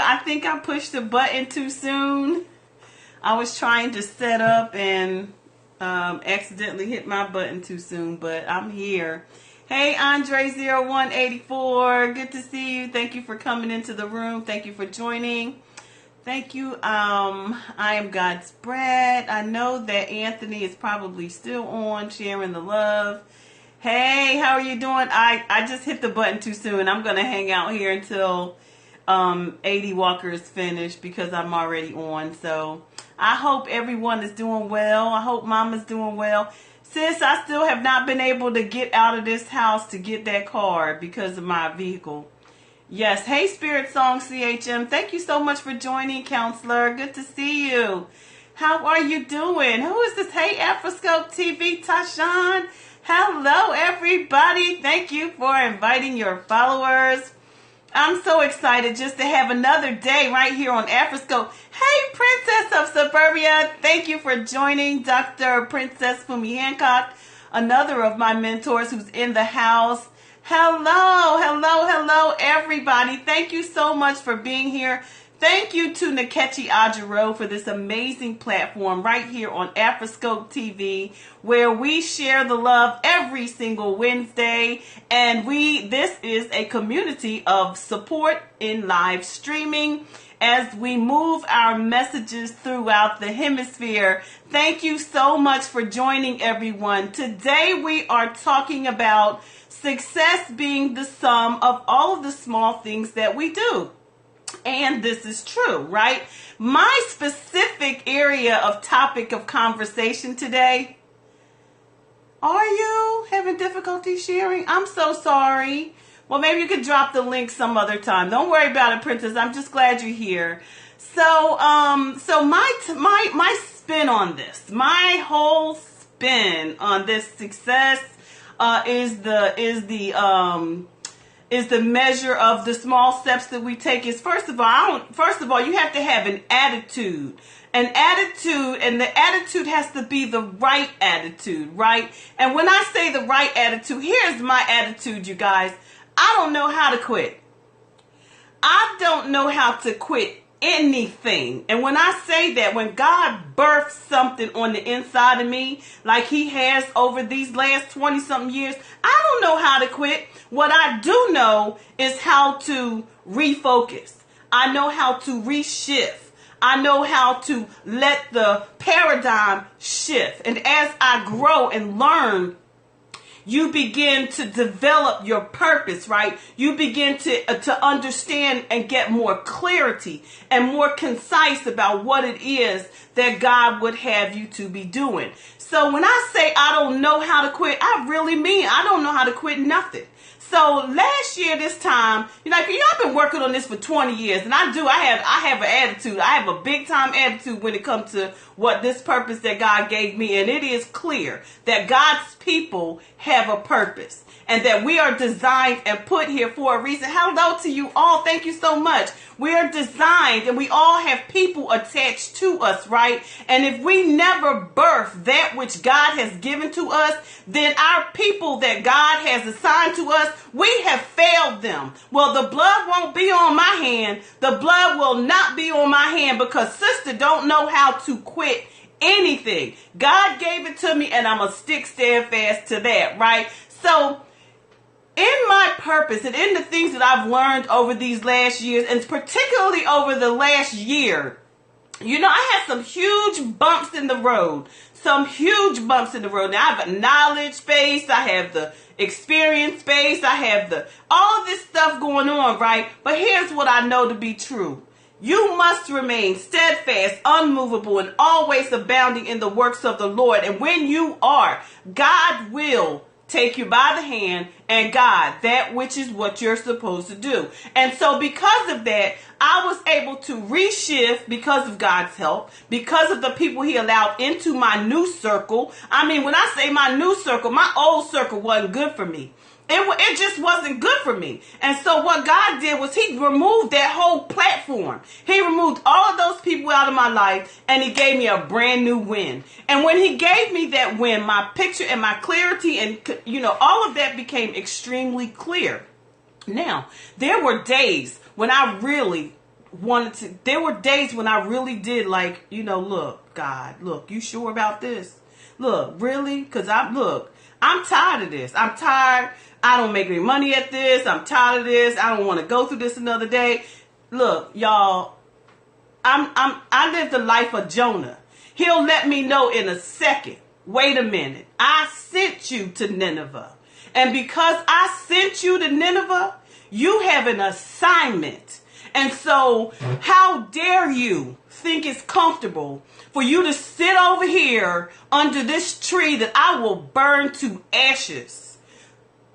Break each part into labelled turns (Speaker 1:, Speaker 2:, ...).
Speaker 1: I think I pushed the button too soon. I was trying to set up and accidentally hit my button too soon, but I'm here. Hey, Andre0184, good to see you. Thank you for coming into the room. Thank you for joining. Thank you. I am God's bread. I know that Anthony is probably still on, sharing the love. Hey, how are you doing? I just hit the button too soon. I'm going to hang out here until 80 Walker is finished because I'm already on. So I hope everyone is doing well. I hope Mama's doing well. Sis, I still have not been able to get out of this house to get that card because of my vehicle. Yes. Hey, Spirit Song CHM. Thank you so much for joining, Counselor. Good to see you. How are you doing? Who is this? Hey, Afroscope TV, Tashawn. Hello, everybody. Thank you for inviting your followers. I'm so excited just to have another day right here on Afroscope. Hey, Princess of Suburbia. Thank you for joining Dr. Princess Fumi Hancock, another of my mentors who's in the house. Hello, everybody. Thank you so much for being here. Thank you to Nkechi Ajiro for this amazing platform right here on Afroscope TV, where we share the love every single Wednesday. And this is a community of support in live streaming as we move our messages throughout the hemisphere. Thank you so much for joining, everyone. Today we are talking about success being the sum of all of the small things that we do. And this is true, right? My specific area of topic of conversation today. Are you having difficulty sharing? I'm so sorry. Well, maybe you could drop the link some other time. Don't worry about it, Princess. I'm just glad you're here. So my spin on this, my whole spin on this success is the measure of the small steps that we take. Is first of all, you have to have an attitude. And the attitude has to be the right attitude, right? And when I say the right attitude, here's my attitude, you guys. I don't know how to quit. I don't know how to quit anything. And when I say that, when God birthed something on the inside of me, like he has over these last 20 something years, I don't know how to quit. What I do know is how to refocus. I know how to reshift. I know how to let the paradigm shift. And as I grow and learn, you begin to develop your purpose, right? You begin to understand and get more clarity and more concise about what it is that God would have you to be doing. So when I say I don't know how to quit, I really mean I don't know how to quit nothing. So last year, this time, I've been working on this for 20 years, and I have an attitude. I have a big time attitude when it comes to what this purpose that God gave me. And it is clear that God's people have a purpose and that we are designed and put here for a reason. Hello to you all. Thank you so much. We are designed and we all have people attached to us, right? And if we never birth that which God has given to us, then our people that God has assigned to us, we have failed them. Well, the blood won't be on my hand. The blood will not be on my hand because sister don't know how to quit anything. God gave it to me and I'm going to stick steadfast to that, right? So in my purpose and in the things that I've learned over these last years, and particularly over the last year, I had some huge bumps in the road. Now I have a knowledge base. I have the experience base. I have all of this stuff going on, right? But here's what I know to be true. You must remain steadfast, unmovable, and always abounding in the works of the Lord. And when you are, God will take you by the hand and guide that which is what you're supposed to do. And so because of that, I was able to reshift because of God's help, because of the people he allowed into my new circle. I mean, when I say my new circle, my old circle wasn't good for me. It just wasn't good for me. And so what God did was he removed that whole platform. He removed all of those people out of my life and he gave me a brand new win. And when he gave me that win, my picture and my clarity and, all of that became extremely clear. Now, there were days when I really there were days when I really did look, God, look, you sure about this? Look, really? Because I'm tired of this. I'm tired. I don't make any money at this. I'm tired of this. I don't want to go through this another day. Look, y'all, I live the life of Jonah. He'll let me know in a second. Wait a minute. I sent you to Nineveh. And because I sent you to Nineveh, you have an assignment. And so how dare you think it's comfortable for you to sit over here under this tree that I will burn to ashes?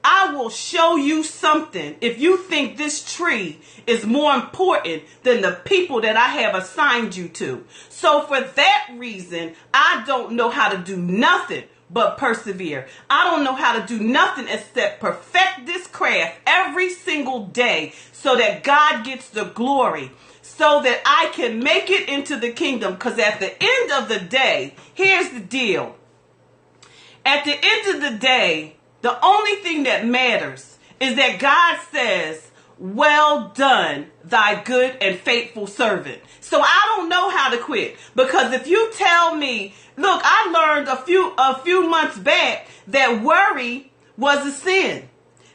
Speaker 1: I will show you something if you think this tree is more important than the people that I have assigned you to. So for that reason, I don't know how to do nothing but persevere. I don't know how to do nothing except perfect this craft every single day so that God gets the glory, so that I can make it into the kingdom. Because at the end of the day, here's the deal. At the end of the day, the only thing that matters is that God says, well done, thy good and faithful servant. So I don't know how to quit, because if you tell me, look, I learned a few months back that worry was a sin.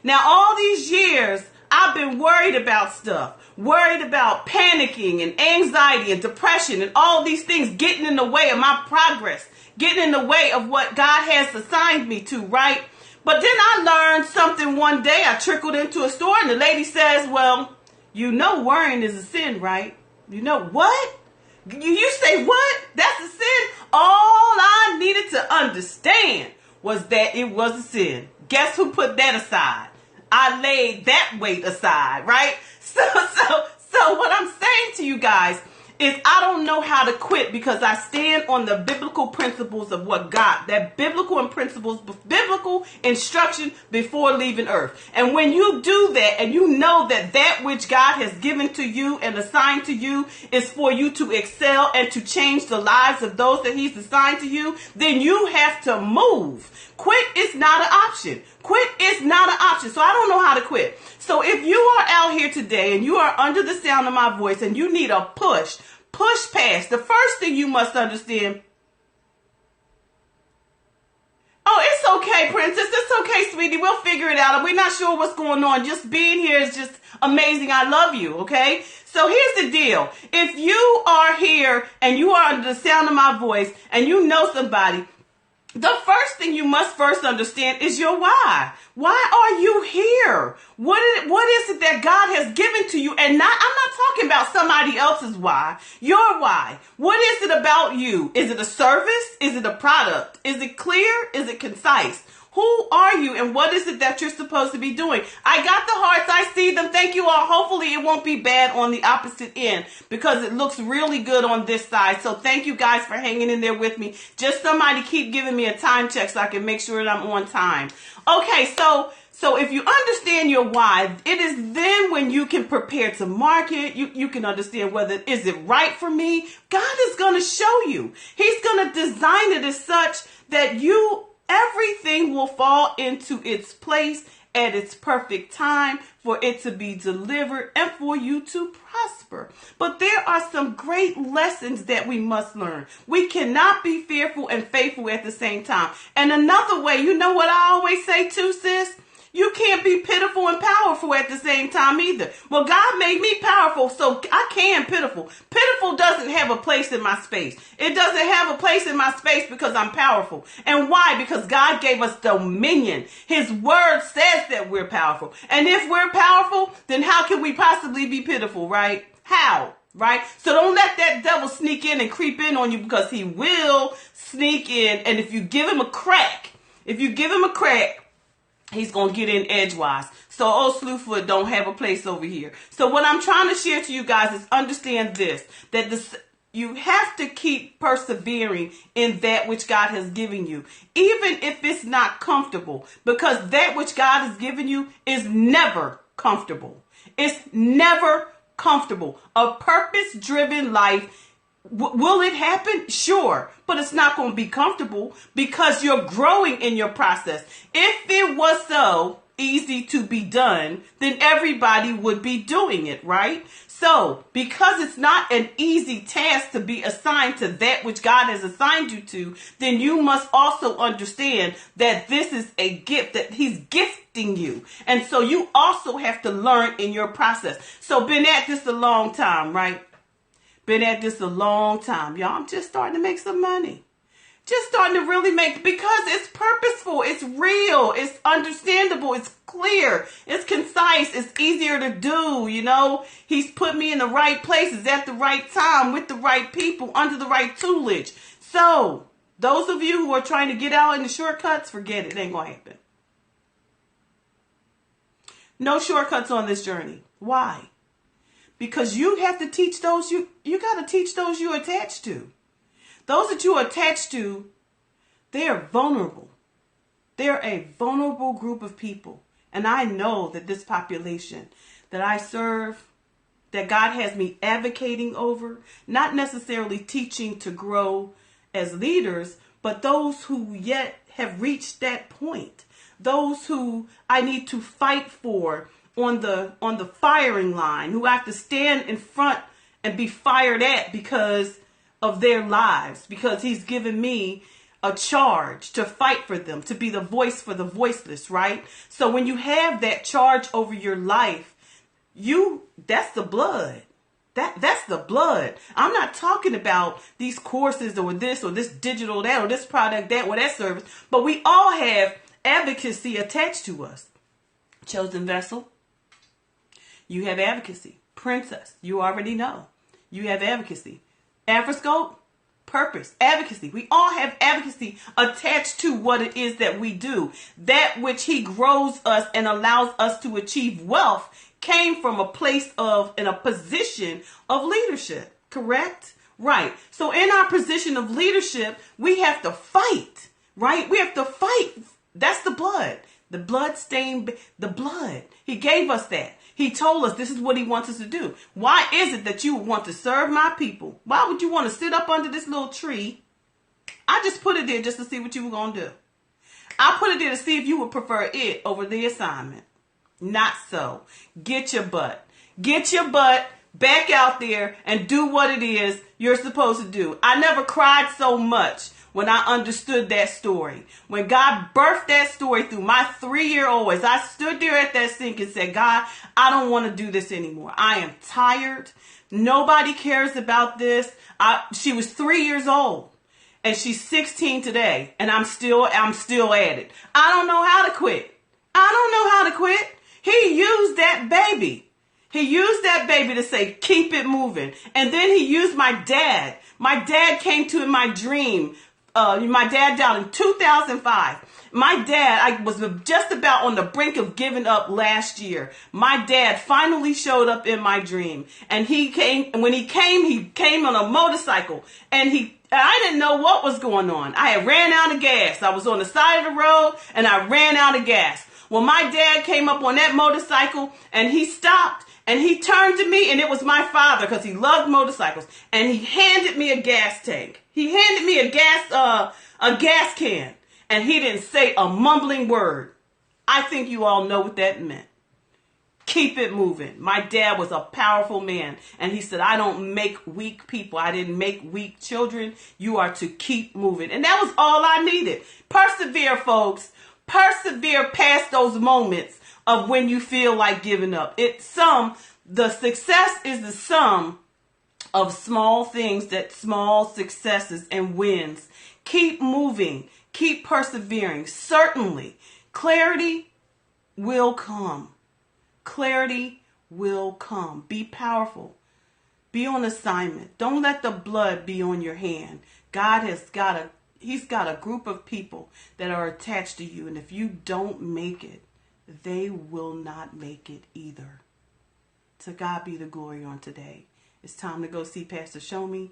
Speaker 1: Now, all these years, I've been worried about stuff, worried about panicking and anxiety and depression and all these things getting in the way of my progress, getting in the way of what God has assigned me to, right? But then I learned something one day. I trickled into a store and the lady says, well, you know worrying is a sin, right? You know what? You say what? That's a sin? All I needed to understand was that it was a sin. Guess who put that aside? I laid that weight aside, right? So what I'm saying to you guys is I don't know how to quit, because I stand on the biblical principles of what God, that biblical instruction before leaving earth. And when you do that, and you know that that which God has given to you and assigned to you is for you to excel and to change the lives of those that he's assigned to you, then you have to move. Quit is not an option. Quit is not an option. So I don't know how to quit. So if you are out here today and you are under the sound of my voice and you need a push past, the first thing you must understand. Oh, it's okay, princess. It's okay, sweetie. We'll figure it out. We're not sure what's going on. Just being here is just amazing. I love you, okay? So here's the deal. If you are here and you are under the sound of my voice and you know somebody, the first thing you must first understand is your why. Why are you here? What is it that God has given to you? And I'm not talking about somebody else's why. Your why. What is it about you? Is it a service? Is it a product? Is it clear? Is it concise? Who are you and what is it that you're supposed to be doing? I got the hearts. I see them. Thank you all. Hopefully it won't be bad on the opposite end, because it looks really good on this side. So thank you guys for hanging in there with me. Just somebody keep giving me a time check so I can make sure that I'm on time. Okay, so if you understand your why, it is then when you can prepare to market. You can understand whether is it right for me. God is going to show you. He's going to design it as such that everything will fall into its place at its perfect time for it to be delivered and for you to prosper. But there are some great lessons that we must learn. We cannot be fearful and faithful at the same time. And another way, you know what I always say too, sis? You can't be pitiful and powerful at the same time either. Well, God made me powerful, so I can pitiful. Pitiful doesn't have a place in my space. It doesn't have a place in my space because I'm powerful. And why? Because God gave us dominion. His word says that we're powerful. And if we're powerful, then how can we possibly be pitiful, right? How? Right? So don't let that devil sneak in and creep in on you, because he will sneak in. And if you give him a crack, he's going to get in edgewise. So old Slewfoot don't have a place over here. So what I'm trying to share to you guys is understand this, that you have to keep persevering in that which God has given you, even if it's not comfortable, because that which God has given you is never comfortable. It's never comfortable. A purpose-driven life, will it happen? Sure. But it's not going to be comfortable, because you're growing in your process. If it was so, easy to be done, then everybody would be doing it, right? So, because it's not an easy task to be assigned to that which God has assigned you to, then you must also understand that this is a gift that he's gifting you. And so you also have to learn in your process. So, been at this a long time, right? Been at this a long time. Y'all, I'm just starting to make some money. Just starting to really make, because it's purposeful, it's real, it's understandable, it's clear, it's concise, it's easier to do, you know. He's put me in the right places at the right time with the right people under the right tutelage. So, those of you who are trying to get out in the shortcuts, forget it. It ain't gonna happen. No shortcuts on this journey. Why? Because you have to teach those, you got to teach those you're attached to. Those that you are attached to, they are vulnerable. They're a vulnerable group of people. And I know that this population that I serve, that God has me advocating over, not necessarily teaching to grow as leaders, but those who yet have reached that point. Those who I need to fight for on the firing line, who I have to stand in front and be fired at because of their lives, because he's given me a charge to fight for them, to be the voice for the voiceless, right? So when you have that charge over your life, that's the blood. That's the blood. I'm not talking about these courses or this digital, that, or this product, that, or that service, but we all have advocacy attached to us. Chosen vessel, you have advocacy. Princess, you already know. You have advocacy. Afroscope, purpose, advocacy. We all have advocacy attached to what it is that we do. That which he grows us and allows us to achieve wealth came from a place of, in a position of leadership, correct? Right. So in our position of leadership, we have to fight, right? We have to fight. That's the blood. The blood stained, the blood. He gave us that. He told us this is what he wants us to do. Why is it that you would want to serve my people? Why would you want to sit up under this little tree? I just put it there just to see what you were going to do. I put it there to see if you would prefer it over the assignment. Not so. Get your butt. Get your butt back out there and do what it is you're supposed to do. I never cried so much when I understood that story. When God birthed that story through my 3-year-old, as I stood there at that sink and said, God, I don't want to do this anymore. I am tired. Nobody cares about this. She was 3 years old and she's 16 today, and I'm still at it. I don't know how to quit. I don't know how to quit. He used that baby. He used that baby to say, keep it moving. And then he used my dad. My dad came to in my dream. My dad died in 2005. My dad, I was just about on the brink of giving up last year. My dad finally showed up in my dream. And he came, and when he came on a motorcycle. And I didn't know what was going on. I had ran out of gas. I was on the side of the road and I ran out of gas. Well, my dad came up on that motorcycle and he stopped and he turned to me, and it was my father because he loved motorcycles. And he handed me a gas tank. He handed me a gas can, and he didn't say a mumbling word. I think you all know what that meant. Keep it moving. My dad was a powerful man, and he said, I don't make weak people. I didn't make weak children. You are to keep moving. And that was all I needed. Persevere, folks. Persevere past those moments of when you feel like giving up. The success is the sum of small things, that small successes and wins. Keep moving. Keep persevering. Certainly, clarity will come. Clarity will come. Be powerful. Be on assignment. Don't let the blood be on your hand. God has got He's got a group of people that are attached to you. And if you don't make it, they will not make it either. To God be the glory on today. It's time to go see Pastor Show Me.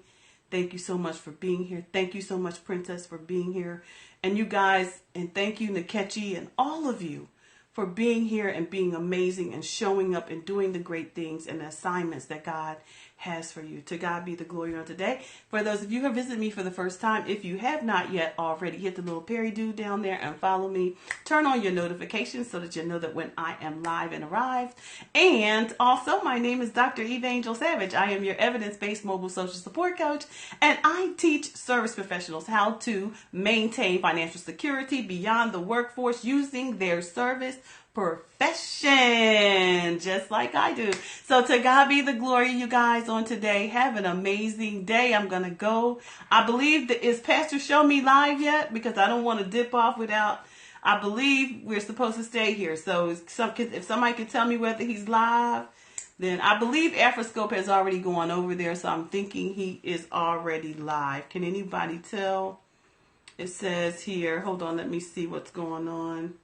Speaker 1: Thank you so much for being here. Thank you so much, Princess, for being here. And you guys, and thank you, Nkechi, and all of you for being here and being amazing and showing up and doing the great things and the assignments that God has for you. To God be the glory on today. For those of you who visit me for the first time, if you have not yet already, hit the little Perry dude down there and follow me. Turn on your notifications so that you know that when I am live and arrived. And also, my name is Dr. Eveangel Savage. I am your evidence-based mobile social support coach, and I teach service professionals how to maintain financial security beyond the workforce using their service profession, just like I do. So to God be the glory, you guys, on today. Have an amazing day. I'm going to go. I believe that, is Pastor Show Me live yet? Because I don't want to dip off without, I believe we're supposed to stay here. So if somebody can tell me whether he's live, then I believe Afroscope has already gone over there. So I'm thinking he is already live. Can anybody tell? It says here, hold on, let me see what's going on.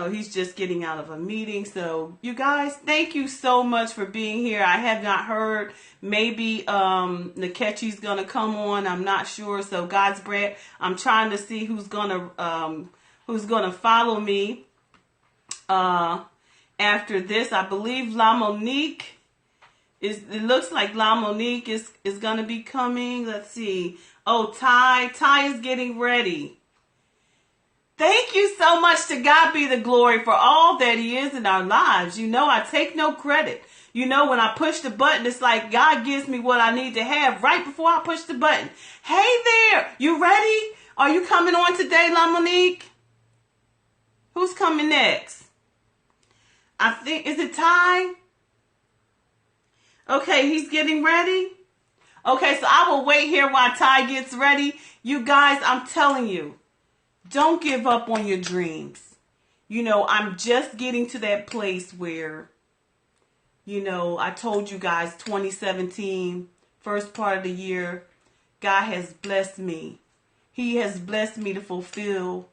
Speaker 1: Oh, he's just getting out of a meeting. So you guys, thank you so much for being here. I have not heard. Maybe Nkechi's gonna come on. I'm not sure. So God's bread. I'm trying to see who's gonna follow me after this. I believe La Monique is. It looks like La Monique is gonna be coming. Let's see. Oh, Ty is getting ready. Thank you so much. To God be the glory for all that he is in our lives. You know, I take no credit. You know, when I push the button, it's like God gives me what I need to have right before I push the button. Hey there, you ready? Are you coming on today, La Monique? Who's coming next? I think, is it Ty? Okay, he's getting ready. Okay, so I will wait here while Ty gets ready. You guys, I'm telling you, don't give up on your dreams. You know, I'm just getting to that place where, you know, I told you guys 2017, first part of the year, God has blessed me. He has blessed me to fulfill.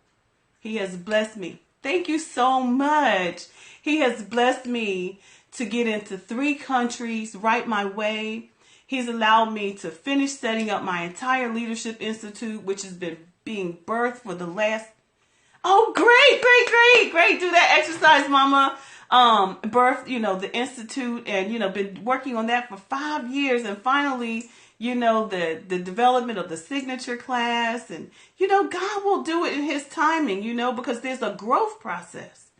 Speaker 1: He has blessed me. Thank you so much. He has blessed me to get into 3 countries right my way. He's allowed me to finish setting up my entire leadership institute, which has been being birthed for the last, great. Do that exercise, mama. Birthed, you know, the institute, and, you know, been working on that for 5 years. And finally, you know, the development of the signature class, and, you know, God will do it in his timing, you know, because there's a growth process.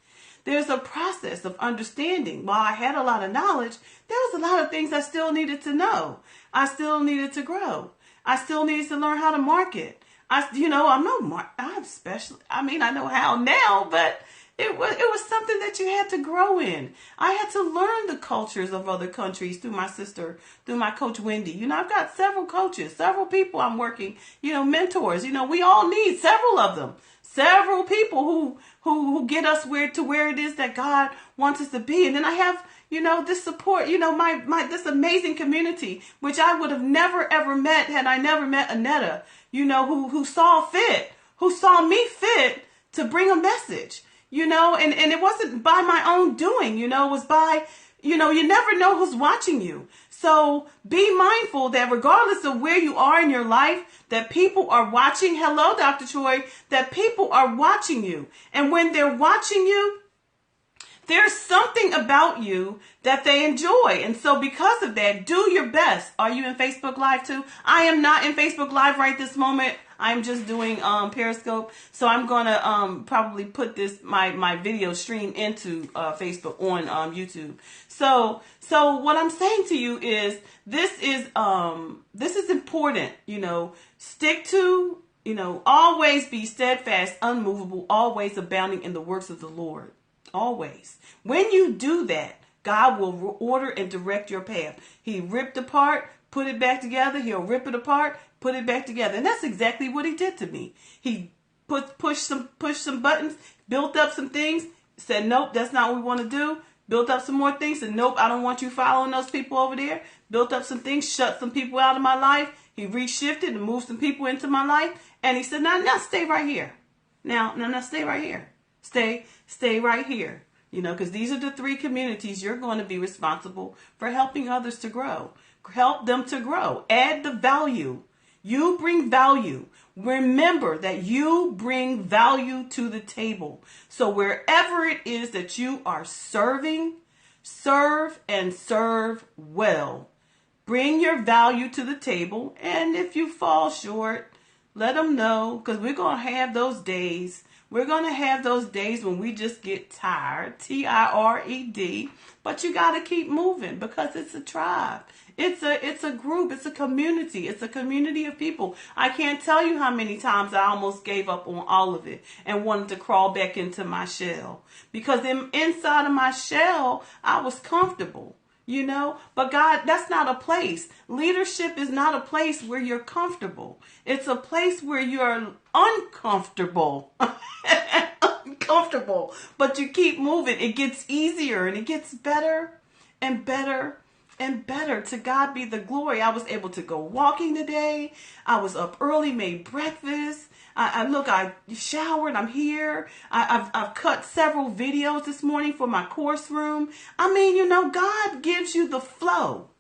Speaker 1: There's a process of understanding. While I had a lot of knowledge, there was a lot of things I still needed to know. I still needed to grow. I still needed to learn how to market. I know how now, but it was something that you had to grow in. I had to learn the cultures of other countries through my sister, through my coach Wendy. You know, I've got several coaches, several people I'm working, you know, mentors. You know, we all need several of them. Several people who get us where it is that God wants us to be. And then I have, you know, this support, you know, my this amazing community, which I would have never ever met had I never met Annetta, you know, who saw me fit to bring a message, you know, and it wasn't by my own doing, you know, it was by, you know, you never know who's watching you. So be mindful that regardless of where you are in your life, that people are watching. Hello, Dr. Troy, that people are watching you. And when they're watching you, there's something about you that they enjoy. And so because of that, do your best. Are you in Facebook Live too? I am not in Facebook Live right this moment. I'm just doing Periscope. So I'm going to probably put my video stream into Facebook on YouTube. So what I'm saying to you is this is important, you know. Stick to, you know, always be steadfast, unmovable, always abounding in the works of the Lord. Always. When you do that, God will order and direct your path. He ripped apart, put it back together. He'll rip it apart, put it back together. And that's exactly what he did to me. He pushed some buttons, built up some things, said, nope, that's not what we want to do. Built up some more things, said, nope, I don't want you following those people over there. Built up some things, shut some people out of my life. He reshifted and moved some people into my life. And he said, now stay right here. Now stay right here. Stay right here. You know, because these are the 3 communities you're going to be responsible for helping others to grow. Help them to grow. Add the value. You bring value. Remember that you bring value to the table. So wherever it is that you are serving, serve and serve well. Bring your value to the table. And if you fall short, let them know, because we're going to have those days. We're going to have those days when we just get tired, tired. But you got to keep moving, because it's a tribe. It's a group. It's a community. It's a community of people. I can't tell you how many times I almost gave up on all of it and wanted to crawl back into my shell, because inside of my shell, I was comfortable. But God, that's not a place. Leadership is not a place where you're comfortable. It's a place where you're uncomfortable. Uncomfortable. But you keep moving. It gets easier and it gets better and better and better. To God be the glory. I was able to go walking today. I was up early, made breakfast. I showered. I'm here. I've cut several videos this morning for my course room. I mean, God gives you the flow.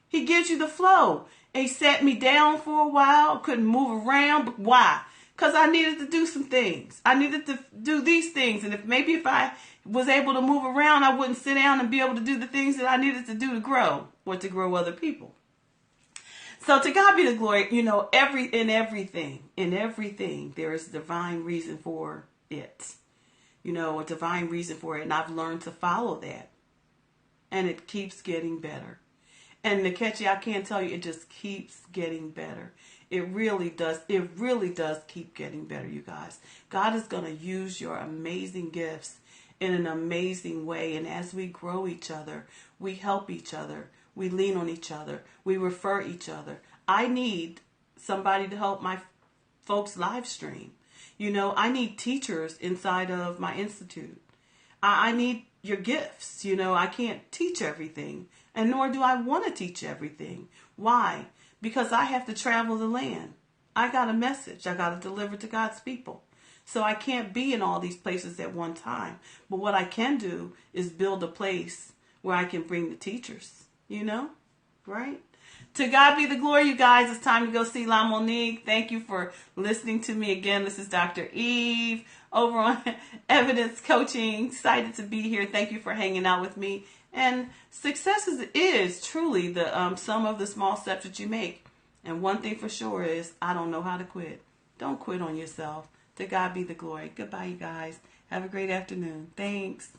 Speaker 1: He gives you the flow. He sat me down for a while. Couldn't move around. But why? Because I needed to do some things. I needed to do these things. And if I was able to move around, I wouldn't sit down and be able to do the things that I needed to do to grow, or to grow other people. So to God be the glory. In everything, there is a divine reason for it. A divine reason for it. And I've learned to follow that. And it keeps getting better. And Nkechi, I can't tell you, it just keeps getting better. It really does. It really does keep getting better, you guys. God is going to use your amazing gifts in an amazing way. And as we grow each other, we help each other. We lean on each other. We refer each other. I need somebody to help my folks live stream. I need teachers inside of my institute. I need your gifts. I can't teach everything, and nor do I want to teach everything. Why? Because I have to travel the land. I got a message I got to deliver to God's people. So I can't be in all these places at one time. But what I can do is build a place where I can bring the teachers. Right? To God be the glory, you guys. It's time to go see La Monique. Thank you for listening to me again. This is Dr. Eve over on Evidence Coaching. Excited to be here. Thank you for hanging out with me. And success is truly the sum of the small steps that you make. And one thing for sure is, I don't know how to quit. Don't quit on yourself. To God be the glory. Goodbye, you guys. Have a great afternoon. Thanks.